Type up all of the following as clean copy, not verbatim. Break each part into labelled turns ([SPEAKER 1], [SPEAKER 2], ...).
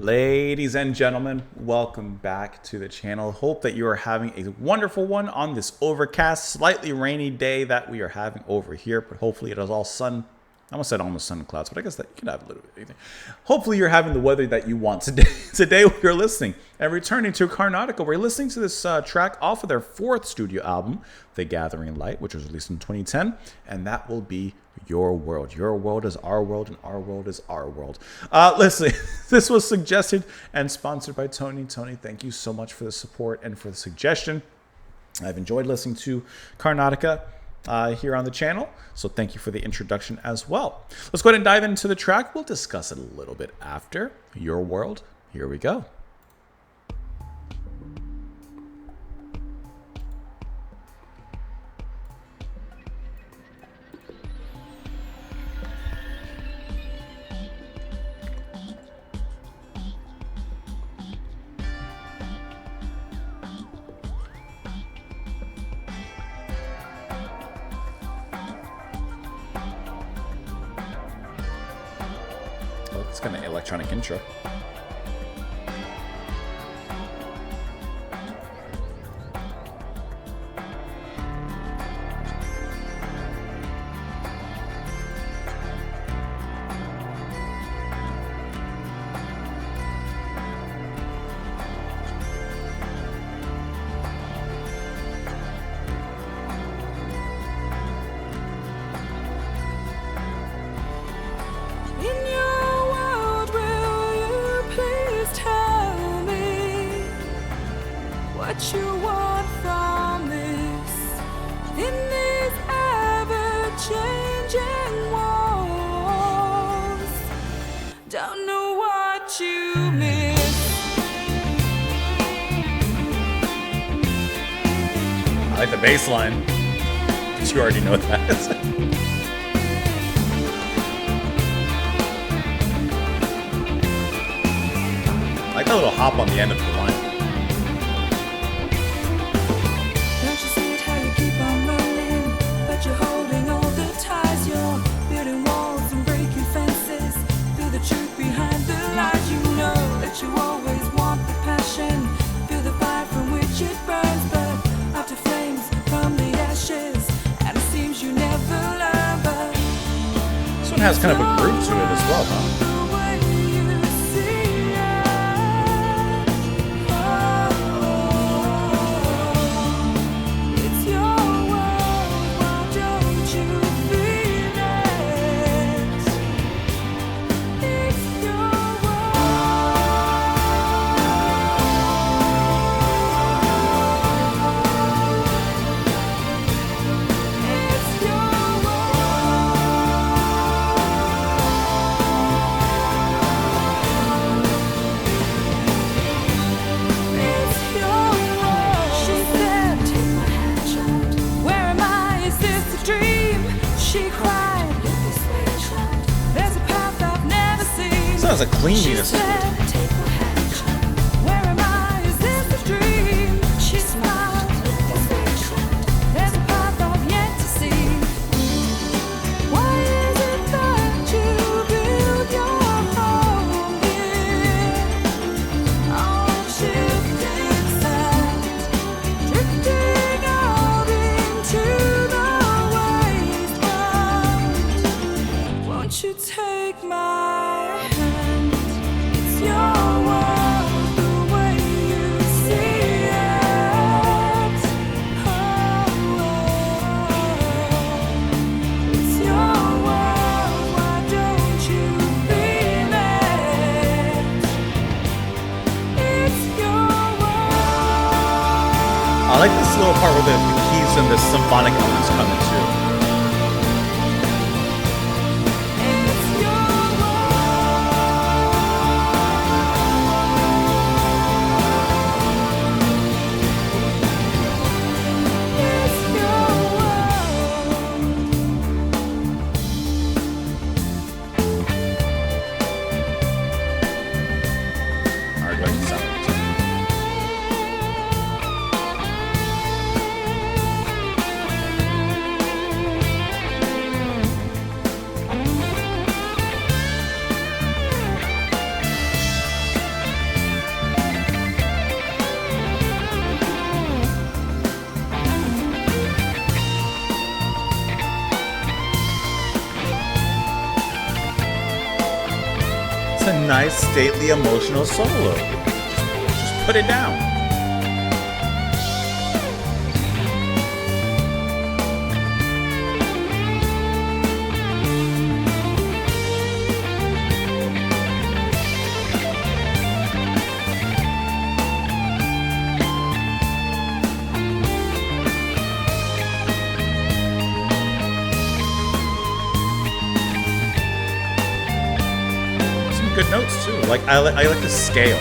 [SPEAKER 1] Ladies and gentlemen, welcome back to the channel. Hope that you are having a wonderful one on this overcast, slightly rainy day that we are having over here, but hopefully it is all sun. I almost said almost sun and clouds, but I guess that you can have a little bit of anything. Hopefully you're having the weather that you want today. Today we are listening and returning to Karnataka. We're listening to this track off of their fourth studio album, The Gathering Light, which was released in 2010, and that will be Your World. Your world is our world, and our world is our world. Listen, this was suggested and sponsored by Tony. Tony, thank you so much for the support and for the suggestion. I've enjoyed listening to Karnataka here on the channel, so thank you for the introduction as well. Let's go ahead and dive into the track. We'll discuss it a little bit after. Your World. Here we go. It's kind of electronic intro.
[SPEAKER 2] What you want from this in these ever-changing walls? Don't know what you miss.
[SPEAKER 1] I like the bass line, but you already know that. I like that little hop on the end of the line.
[SPEAKER 2] You always want the passion, feel the fire from which it burns, but after flames come the ashes, and it seems you never learn. But
[SPEAKER 1] this one has kind of a groove to it as well, huh? Sounds like cleanliness.
[SPEAKER 2] Where am I? Is this a dream? She smiled. There's a path I've yet to see. Why is it that you build your home here? On shifting sand, drifting out into the wasteland. Won't you take my
[SPEAKER 1] I like this little part where the keys and the symphonic elements come in too. nice, stately, emotional solo. Just put it down. Good notes too. Like I like the scale.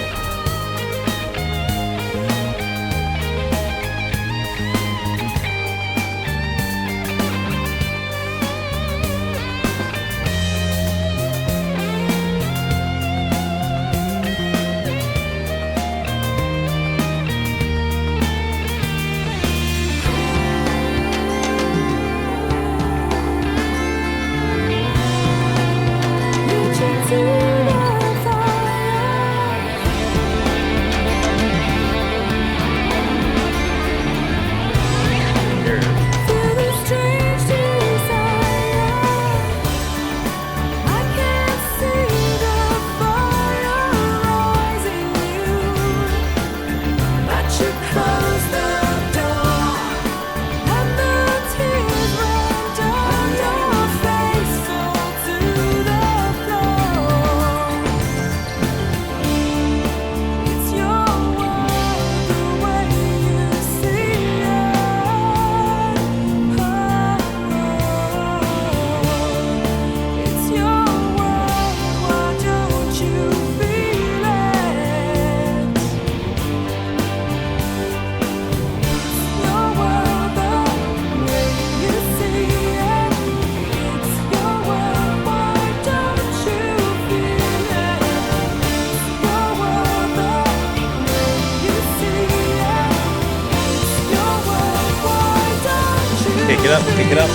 [SPEAKER 1] Pick it up, pick it up.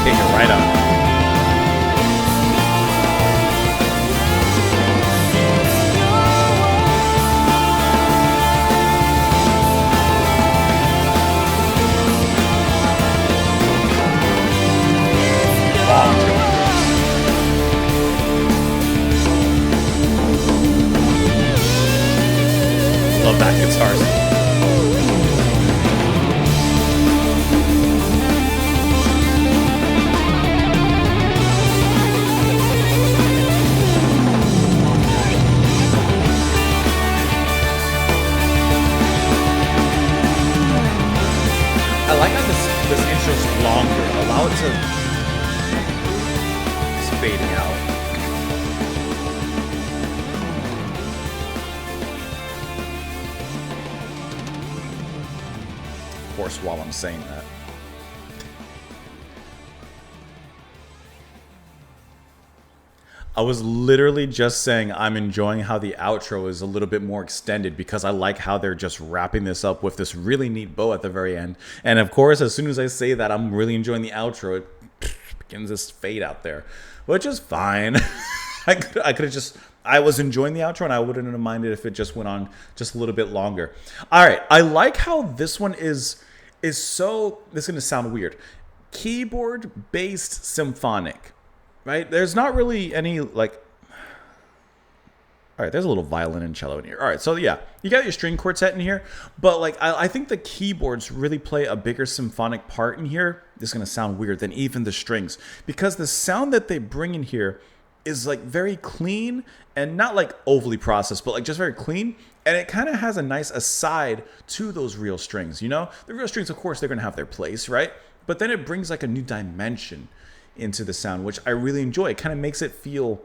[SPEAKER 1] Pick it right up. Love that guitar. I like how this intro's longer. Allow it to it's fading out. Of course, while I'm saying that. I was literally just saying I'm enjoying how the outro is a little bit more extended because I like how they're just wrapping this up with this really neat bow at the very end. And of course, as soon as I say that, I'm really enjoying the outro. It begins this fade out there, which is fine. I could have just... I was enjoying the outro and I wouldn't have minded if it just went on just a little bit longer. All right. I like how this one is so... This is going to sound weird. Keyboard-based symphonic. Right? There's not really any, like... All right, there's a little violin and cello in here. All right, so yeah, you got your string quartet in here. But, like, I think the keyboards really play a bigger symphonic part in here. This is going to sound weird than even the strings. Because the sound that they bring in here is, like, very clean and not, like, overly processed, but, like, just very clean. And it kind of has a nice aside to those real strings, you know? The real strings, of course, they're going to have their place, right? But then it brings, like, a new dimension into the sound, which I really enjoy. It kind of makes it feel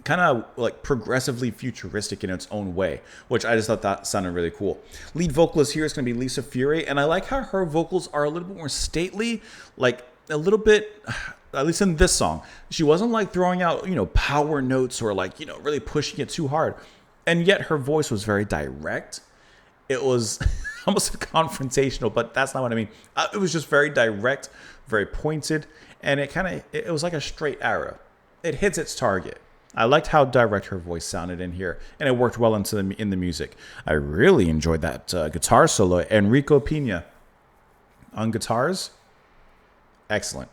[SPEAKER 1] kind of like progressively futuristic in its own way, which I just thought that sounded really cool. Lead vocalist here is going to be Lisa Fury, and I like how her vocals are a little bit more stately, like a little bit, at least in this song. She wasn't like throwing out, you know, power notes or like, you know, really pushing it too hard. And yet her voice was very direct. It was almost confrontational, but that's not what I mean. It was just very direct, very pointed, and it was like a straight arrow. It hits its target. I liked how direct her voice sounded in here, and it worked well in the music. I really enjoyed that guitar solo. Enrico Pina on guitars, excellent.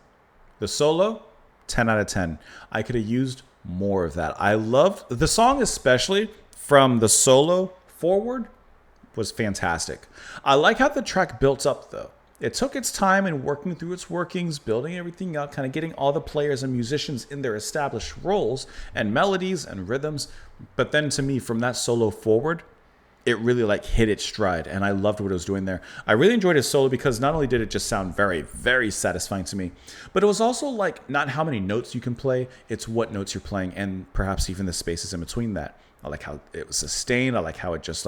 [SPEAKER 1] The solo, 10 out of 10. I could have used more of that. I loved the song, especially from the solo forward, was fantastic. I like how the track built up though. It took its time in working through its workings, building everything out, kind of getting all the players and musicians in their established roles and melodies and rhythms. But then to me, from that solo forward, it really like hit its stride, and I loved what it was doing there. I really enjoyed his solo because not only did it just sound very, very satisfying to me, but it was also like not how many notes you can play, it's what notes you're playing and perhaps even the spaces in between that. I like how it was sustained. I like how it just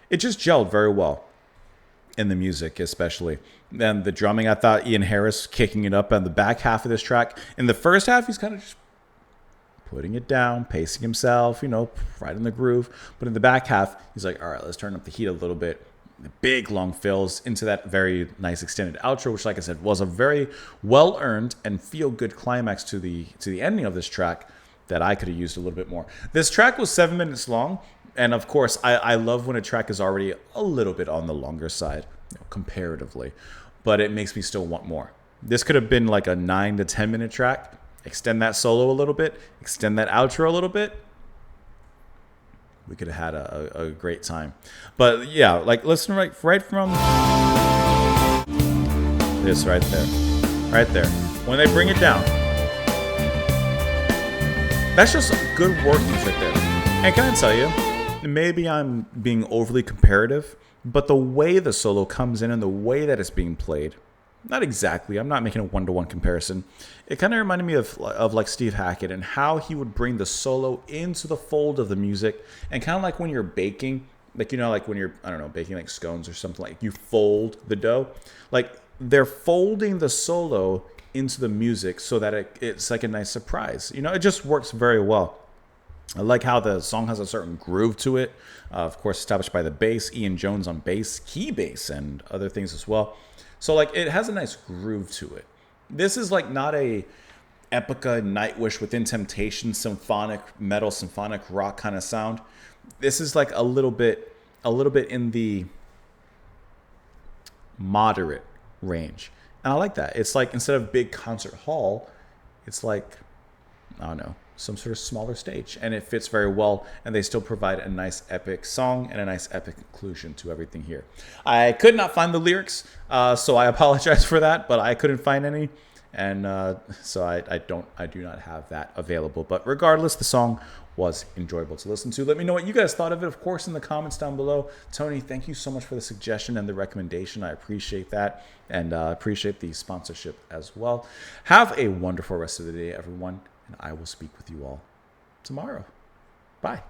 [SPEAKER 1] gelled very well in the music, especially. Then the drumming, I thought Ian Harris kicking it up on the back half of this track. In the first half, he's kind of just putting it down, pacing himself, right in the groove. But in the back half, he's like, all right, let's turn up the heat a little bit. The big long fills into that very nice extended outro, which, like I said, was a very well-earned and feel-good climax to the ending of this track that I could have used a little bit more. This track was 7 minutes long. And of course, I love when a track is already a little bit on the longer side, comparatively, but it makes me still want more. This could have been like a 9 to 10 minute track. Extend that solo a little bit, extend that outro a little bit. We could have had a great time. But yeah, like listen right from this right there. When they bring it down, that's just good workings right there. And can I tell you, maybe I'm being overly comparative, but the way the solo comes in and the way that it's being played, not exactly, I'm not making a one-to-one comparison. It kind of reminded me of like Steve Hackett and how he would bring the solo into the fold of the music, and kind of like when you're baking, like, like when you're, I don't know, baking like scones or something, like you fold the dough, like they're folding the solo into the music so that it's like a nice surprise. It just works very well. I like how the song has a certain groove to it. Of course, established by the bass, Ian Jones on bass, key bass, and other things as well. So like it has a nice groove to it. This is like not a Epica, Nightwish, Within Temptation, symphonic metal, symphonic rock kind of sound. This is like a little bit in the moderate range. And I like that. It's like instead of big concert hall, it's like, I don't know, some sort of smaller stage, and it fits very well, and they still provide a nice epic song and a nice epic conclusion to everything here. I could not find the lyrics, so I apologize for that, but I couldn't find any, and so I do not have that available. But regardless, the song was enjoyable to listen to. Let me know what you guys thought of it, of course, in the comments down below. Tony, thank you so much for the suggestion and the recommendation. I appreciate that, and appreciate the sponsorship as well. Have a wonderful rest of the day, everyone, and I will speak with you all tomorrow. Bye.